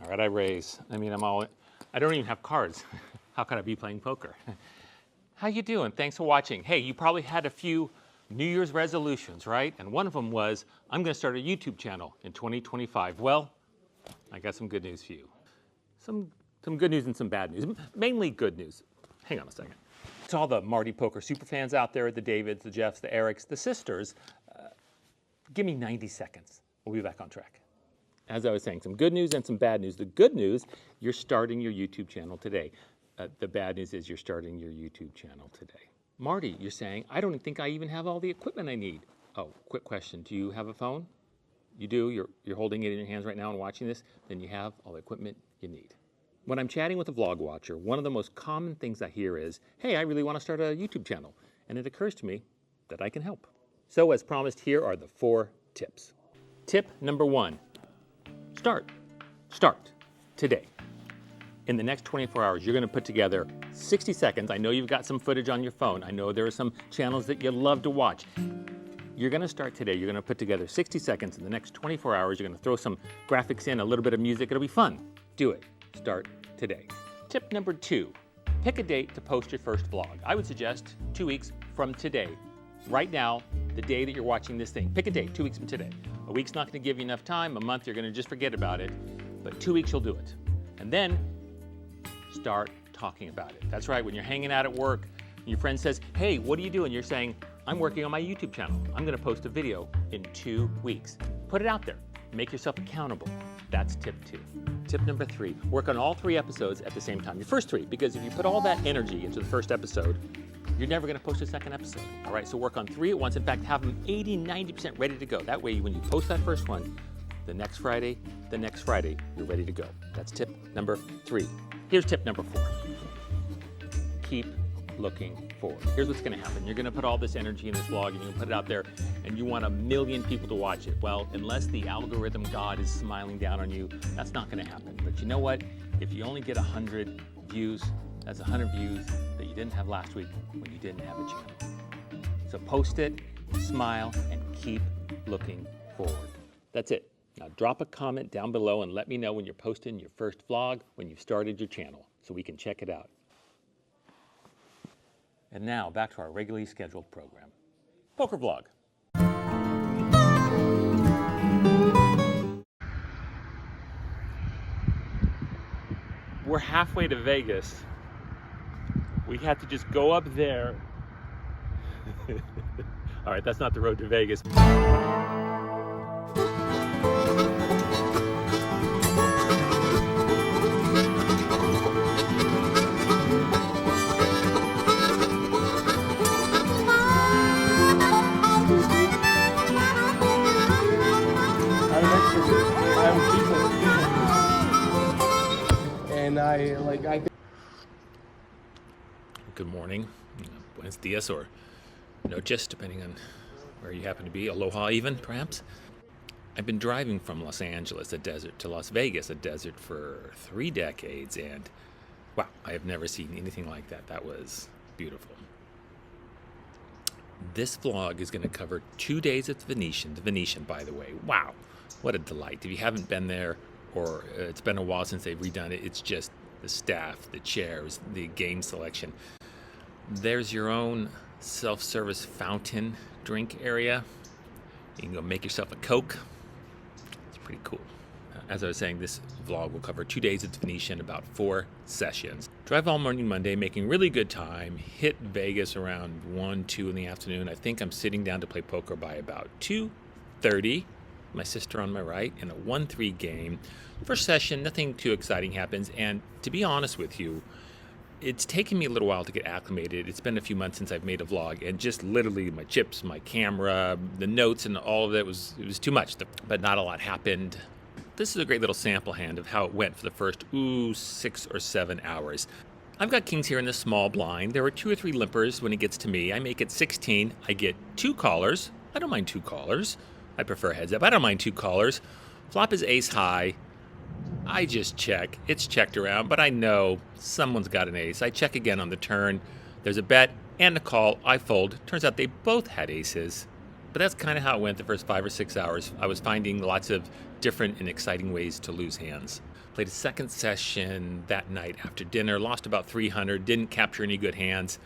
All right, I raise. I mean, I don't even have cards. How could I be playing poker? How you doing? Thanks for watching. Hey, you probably had a few New Year's resolutions, right? And one of them was, I'm gonna start a YouTube channel in 2025. Well, I got some good news for you. Some good news and some bad news. Mainly good news. Hang on a second. To all the Marty Poker superfans out there, the Davids, the Jeffs, the Erics, the sisters, give me 90 seconds. We'll be back on track. As I was saying, some good news and some bad news. The good news, you're starting your YouTube channel today. The bad news is you're starting your YouTube channel today. Marty, you're saying, I don't think I even have all the equipment I need. Oh, quick question. Do you have a phone? You do? You're holding it in your hands right now and watching this? Then you have all the equipment you need. When I'm chatting with a vlog watcher, one of the most common things I hear is, hey, I really want to start a YouTube channel. And it occurs to me that I can help. So as promised, here are the 4 tips. Tip number 1, start today. In the next 24 hours, you're gonna put together 60 seconds. I know you've got some footage on your phone. I know there are some channels that you love to watch. You're gonna start today. You're gonna put together 60 seconds. In the next 24 hours, you're gonna throw some graphics in, a little bit of music. It'll be fun. Do it. Start today. Tip number 2, pick a date to post your first vlog. I would suggest 2 weeks from today. Right now, the day that you're watching this thing. Pick a date, 2 weeks from today. A week's not gonna give you enough time. A month, you're gonna just forget about it. But 2 weeks, you'll do it. And then start talking about it. That's right, when you're hanging out at work, and your friend says, hey, what are you doing? You're saying, I'm working on my YouTube channel. I'm gonna post a video in 2 weeks. Put it out there. Make yourself accountable. That's tip 2. Tip number 3, work on all 3 episodes at the same time. Your first 3, because if you put all that energy into the first episode, you're never gonna post a second episode. All right, so work on 3 at once. In fact, have them 80, 90% ready to go. That way, when you post that first one, the next Friday, you're ready to go. That's tip number 3. Here's tip number 4. Keep looking forward. Here's what's gonna happen. You're gonna put all this energy in this vlog and you're gonna put it out there and you want 1 million people to watch it. Well, unless the algorithm god is smiling down on you, that's not gonna happen. But you know what? If you only get 100 views, that's 100 views that you didn't have last week when you didn't have a channel. So post it, smile, and keep looking forward. That's it. Now drop a comment down below and let me know when you're posting your first vlog, when you've started your channel, so we can check it out. And now back to our regularly scheduled program. Poker Vlog. We're halfway to Vegas. We had to just go up there. All right, that's not the road to Vegas. Good morning, buenos dias, or noches, depending on where you happen to be, aloha even, perhaps. I've been driving from Los Angeles, a desert, to Las Vegas, a desert, for 3 decades, and wow, I have never seen anything like that. That was beautiful. This vlog is going to cover 2 days at the Venetian, by the way. Wow, what a delight. If you haven't been there, or it's been a while since they've redone it, it's just the staff, the chairs, the game selection. There's your own self-service fountain drink area. You can go make yourself a Coke. It's pretty cool. As I was saying, this vlog will cover 2 days at the Venetian, about 4 sessions. Drive all morning Monday, making really good time. Hit Vegas around 1, 2 in the afternoon. I think I'm sitting down to play poker by about 2:30. My sister on my right in a 1-3 game. First session, nothing too exciting happens. And to be honest with you, it's taken me a little while to get acclimated. It's been a few months since I've made a vlog, and just literally my chips, my camera, the notes, and all of it was too much, but not a lot happened. This is a great little sample hand of how it went for the first 6 or 7 hours. I've got kings here in the small blind. There were 2 or 3 limpers when it gets to me. I make it 16. I get 2 callers. I don't mind 2 callers. I prefer heads up. I don't mind 2 callers. Flop is ace high. I just check. It's checked around, but I know someone's got an ace. I check again on the turn. There's a bet and a call. I fold. Turns out they both had aces. But that's kind of how it went the first 5 or 6 hours. I was finding lots of different and exciting ways to lose hands. Played a second session that night after dinner, lost about 300, didn't capture any good hands.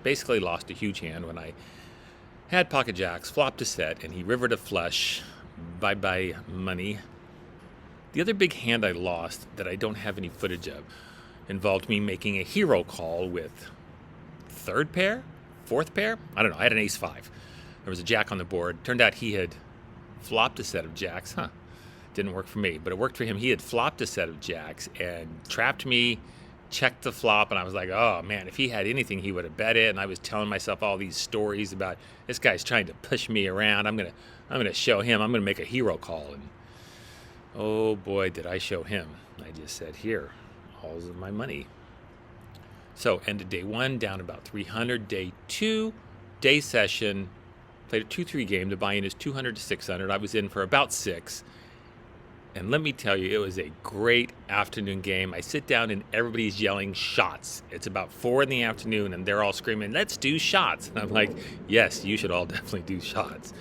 Basically lost a huge hand when I had pocket jacks, flopped a set, and he rivered a flush. Bye-bye money. The other big hand I lost that I don't have any footage of involved me making a hero call with third pair, fourth pair? I don't know, I had an ace-5. There was a jack on the board. Turned out he had flopped a set of jacks. Didn't work for me, but it worked for him. He had flopped a set of jacks and trapped me, checked the flop, and I was like, oh man, if he had anything, he would have bet it. And I was telling myself all these stories about this guy's trying to push me around. I'm gonna show him. I'm gonna make a hero call. And oh boy, did I show him. I just said, here, all's of my money. So ended day 1 down about 300. Day 2, day session. Played a 2-3 game. The buy-in is 200 to 600. I was in for about 6. And let me tell you, it was a great afternoon game. I sit down and everybody's yelling shots. It's about 4 in the afternoon and they're all screaming, let's do shots. And I'm like, yes, you should all definitely do shots.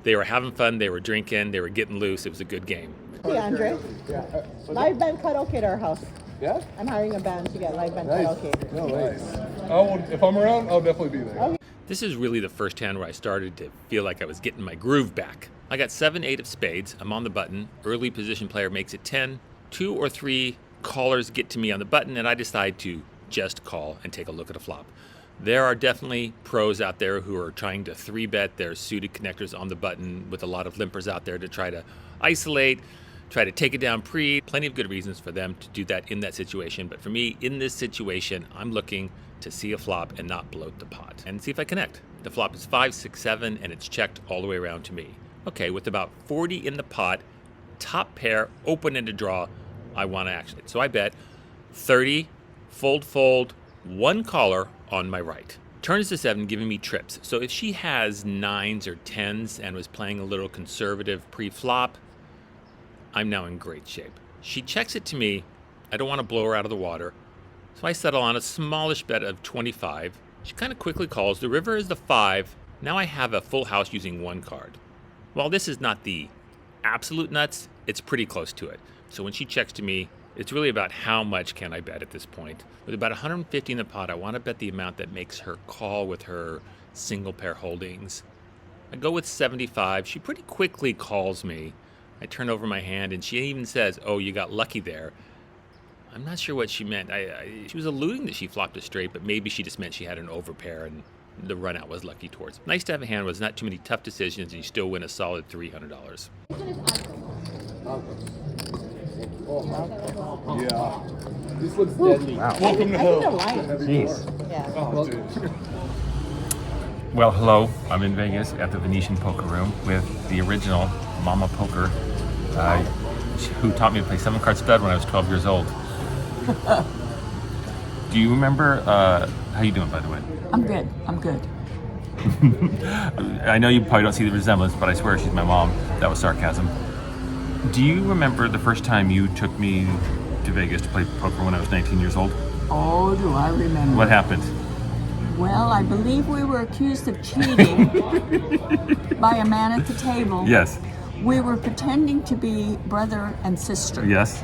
They were having fun. They were drinking. They were getting loose. It was a good game. Hey, Andre. Live band karaoke at our house. Yeah? I'm hiring a band to get live band Nice. karaoke. No, nice. If I'm around, I'll definitely be there. Okay. This is really the first hand where I started to feel like I was getting my groove back. I got 7-8 of spades. I'm on the button. Early position player makes it 10. 2 or 3 callers get to me on the button, and I decide to just call and take a look at a flop. There are definitely pros out there who are trying to 3-bet their suited connectors on the button with a lot of limpers out there to try to isolate, try to take it down pre. Plenty of good reasons for them to do that in that situation. But for me, in this situation, I'm looking to see a flop and not bloat the pot and see if I connect. The flop is 5, 6, 7, and it's checked all the way around to me. Okay, with about 40 in the pot, top pair, open-ended draw, I want to actually. So I bet 30, fold, 1 caller on my right. Turns to 7, giving me trips. So if she has 9s or 10s and was playing a little conservative pre-flop, I'm now in great shape. She checks it to me. I don't want to blow her out of the water. So I settle on a smallish bet of 25. She kind of quickly calls. The river is the 5. Now I have a full house using 1 card. While this is not the absolute nuts, it's pretty close to it. So when she checks to me, it's really about how much can I bet at this point. With about 150 in the pot, I want to bet the amount that makes her call with her single pair holdings. I go with 75. She pretty quickly calls me. I turn over my hand and she even says, oh, you got lucky there. I'm not sure what she meant. She was alluding that she flopped a straight, but maybe she just meant she had an overpair and the run out was lucky towards. Nice to have a hand with not too many tough decisions and you still win a solid $300. Yeah. This looks deadly. Wow. Welcome to I think they're hell. lying. Jeez. Yeah. Oh, dude. Well, hello. I'm in Vegas at the Venetian Poker Room with the original Mama Poker, who taught me to play 7-card stud when I was 12 years old. Do you remember, how you doing, by the way? I'm good. I'm good. I know you probably don't see the resemblance, but I swear she's my mom. That was sarcasm. Do you remember the first time you took me to Vegas to play poker when I was 19 years old? Oh, do I remember? What happened? Well, I believe we were accused of cheating by a man at the table. Yes. We were pretending to be brother and sister. Yes.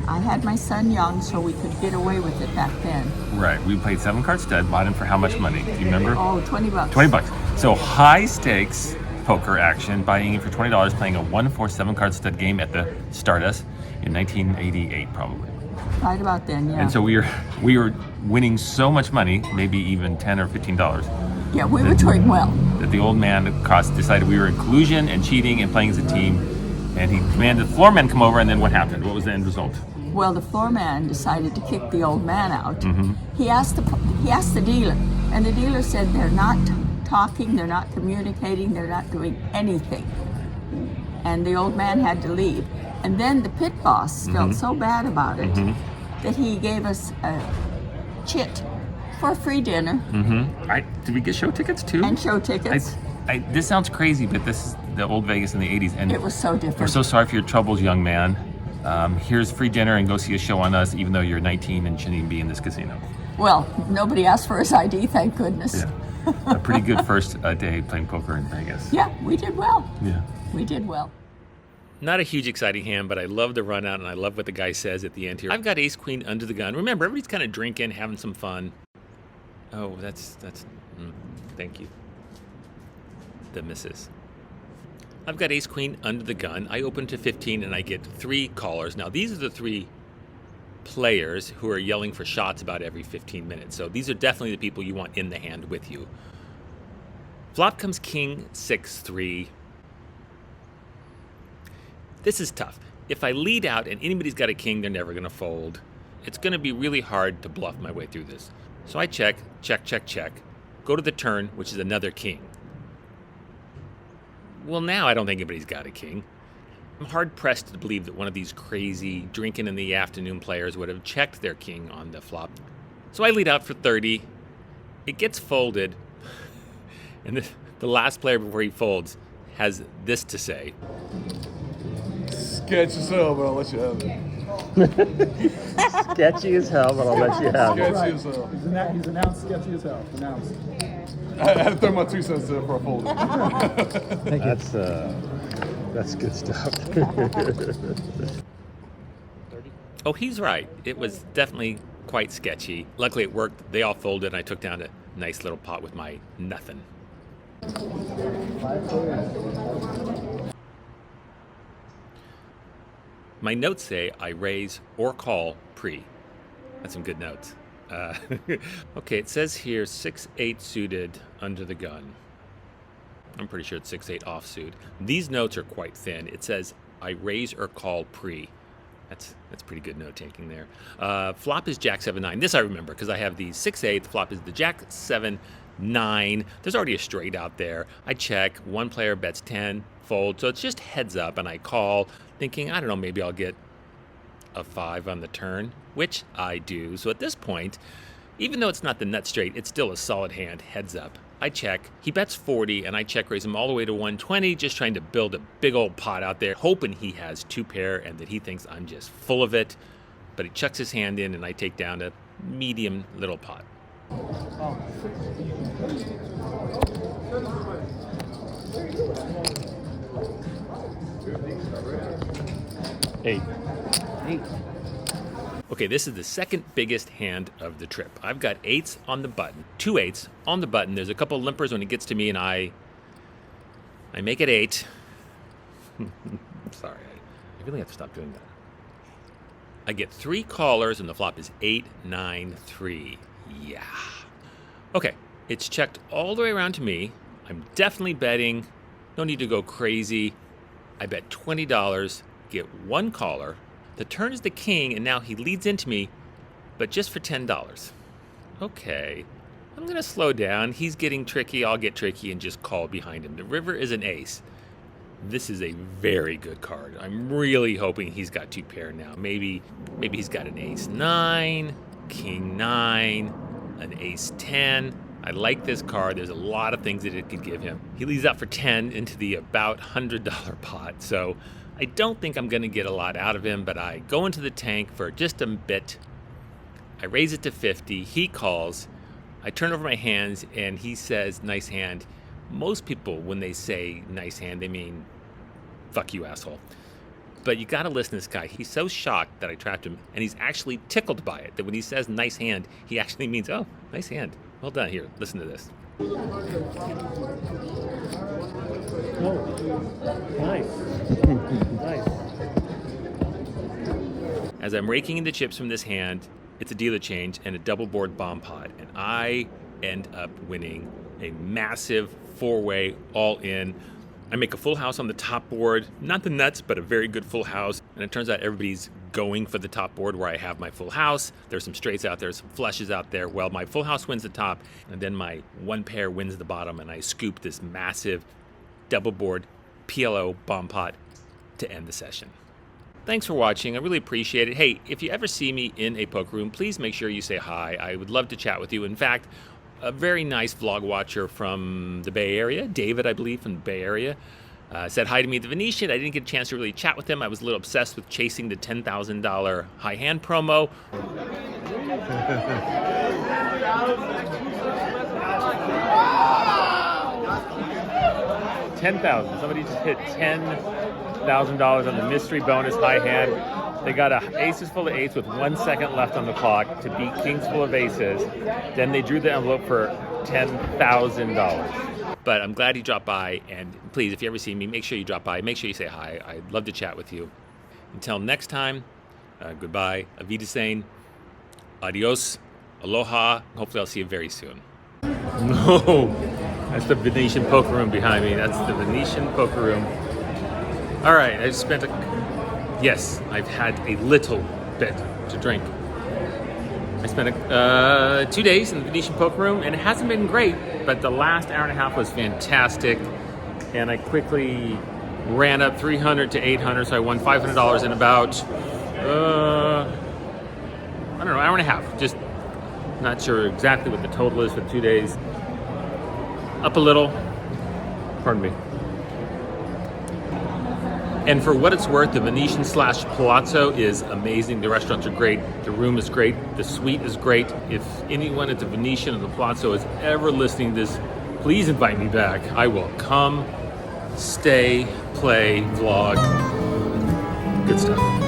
I had my son young, so we could get away with it back then. Right. We played 7-card stud, bought in for how much money? Do you remember? Oh, $20. $20. So high stakes poker action, buying in for $20, playing a 1-4 7-card stud game at the Stardust in 1988, probably. Right about then, yeah. And so we were winning so much money, maybe even $10 or $15, yeah, we were doing well. that the old man decided we were in collusion and cheating and playing as a team, and he commanded the floor men come over. And then what happened? What was the end result? Well, the floor man decided to kick the old man out. Mm-hmm. He asked the dealer, and the dealer said they're not talking, they're not communicating, they're not doing anything. And the old man had to leave. And then the pit boss felt so bad about it that he gave us a chit for a free dinner Did we get show tickets too? and show tickets. This sounds crazy, but this is the old Vegas in the 80s. And It was so different. we're so sorry for your troubles, young man. Here's free dinner and go see a show on us, even though you're 19 and shouldn't even be in this casino. Well, nobody asked for his ID, thank goodness. Yeah. a pretty good first day playing poker in Vegas. Yeah, we did well. Yeah. We did well. Not a huge exciting hand, but I love the run out and I love what the guy says at the end here. I've got ace queen under the gun. Remember, everybody's kind of drinking, having some fun. Oh, thank you. The misses. I've got ace queen under the gun. I open to 15 and I get 3 callers. Now these are the 3 players who are yelling for shots about every 15 minutes. So these are definitely the people you want in the hand with you. Flop comes king 6-3. This is tough. If I lead out and anybody's got a king, they're never going to fold. It's going to be really hard to bluff my way through this. So I check, check, check, check. Go to the turn, which is another king. Well, now I don't think anybody's got a king. I'm hard-pressed to believe that one of these crazy drinking in the afternoon players would have checked their king on the flop. So I lead out for 30. It gets folded. And the last player before he folds has this to say. Sketch as hell, but I'll let you have it. Sketchy as hell, but I'll let you have it. Sketchy as hell. He's announced sketchy as hell. Announced. I had to throw my 2 cents in before I folded. That's good stuff. Oh, he's right. It was definitely quite sketchy. Luckily it worked. They all folded and I took down a nice little pot with my nothing. My notes say I raise or call pre. That's some good notes. Okay, it says here 6-8 suited under the gun. I'm pretty sure it's 6-8 offsuit. These notes are quite thin. It says I raise or call pre. That's pretty good note taking there. Flop is Jack 7-9. This I remember because I have the 6-8. Flop is the Jack 7-9. There's already a straight out there. I check. One player bets 10, fold. So it's just heads up, and I call, thinking I don't know, maybe I'll get a 5 on the turn, which I do. So at this point, even though it's not the nut straight, it's still a solid hand, heads up. I check. He bets 40, and I check raise him all the way to 120, just trying to build a big old pot out there, hoping he has 2 pair and that he thinks I'm just full of it. But he chucks his hand in, and I take down a medium little pot. Eight. Okay, this is the second biggest hand of the trip. I've got 8s on the button, 2 8s on the button. There's a couple of limpers when it gets to me, and I make it 8. I'm sorry, I really have to stop doing that. I get 3 callers, and the flop is 8-9-3. Yeah. Okay, it's checked all the way around to me. I'm definitely betting. No need to go crazy. I bet $20, get 1 caller. The turn is the king, and now he leads into me, but just for $10. Okay, I'm going to slow down. He's getting tricky. I'll get tricky and just call behind him. The river is an ace. This is a very good card. I'm really hoping he's got 2 pair now. Maybe he's got an ace 9, king 9, an ace 10. I like this card. There's a lot of things that it could give him. He leads out for 10 into the about $100 pot, so I don't think I'm going to get a lot out of him, but I go into the tank for just a bit. I raise it to 50. He calls. I turn over my hands, and he says, nice hand. Most people, when they say nice hand, they mean, fuck you, asshole. But you got to listen to this guy. He's so shocked that I trapped him, and he's actually tickled by it, that when he says nice hand, he actually means, oh, nice hand. Well done. Here, listen to this. Nice. Nice. As I'm raking in the chips from this hand, it's a dealer change and a double board bomb pot, and I end up winning a massive 4-way all-in. I make a full house on the top board, not the nuts, but a very good full house, and it turns out everybody's going for the top board where I have my full house. There's some straights out there, some flushes out there. Well, my full house wins the top, and then my 1 pair wins the bottom, and I scoop this massive double board PLO bomb pot to end the session. Thanks for watching. I really appreciate it. Hey, if you ever see me in a poker room, please make sure you say hi. I would love to chat with you. In fact, a very nice vlog watcher from the Bay Area, David, I believe, from the Bay Area, said hi to me at the Venetian. I didn't get a chance to really chat with him. I was a little obsessed with chasing the $10,000 high hand promo. $10,000. Somebody just hit $10,000 on the mystery bonus high hand. They got a aces full of eights with 1 second left on the clock to beat kings full of aces. Then they drew the envelope for $10,000. But I'm glad he dropped by, and please, if you ever see me, make sure you drop by. Make sure you say hi. I'd love to chat with you. Until next time, goodbye, Auf Wiedersehen, adios, aloha. Hopefully I'll see you very soon. No, that's the Venetian poker room behind me. That's the Venetian poker room. All right, I spent yes, I've had a little bit to drink. I spent 2 days in the Venetian poker room, and it hasn't been great, but the last hour and a half was fantastic, and I quickly ran up 300 to 800, so I won $500 in about, I don't know, hour and a half. Just not sure exactly what the total is for 2 days. Up a little, pardon me. And for what it's worth, the Venetian / Palazzo is amazing. The restaurants are great. The room is great. The suite is great. If anyone at the Venetian or the Palazzo is ever listening to this, please invite me back. I will come, stay, play, vlog. Good stuff.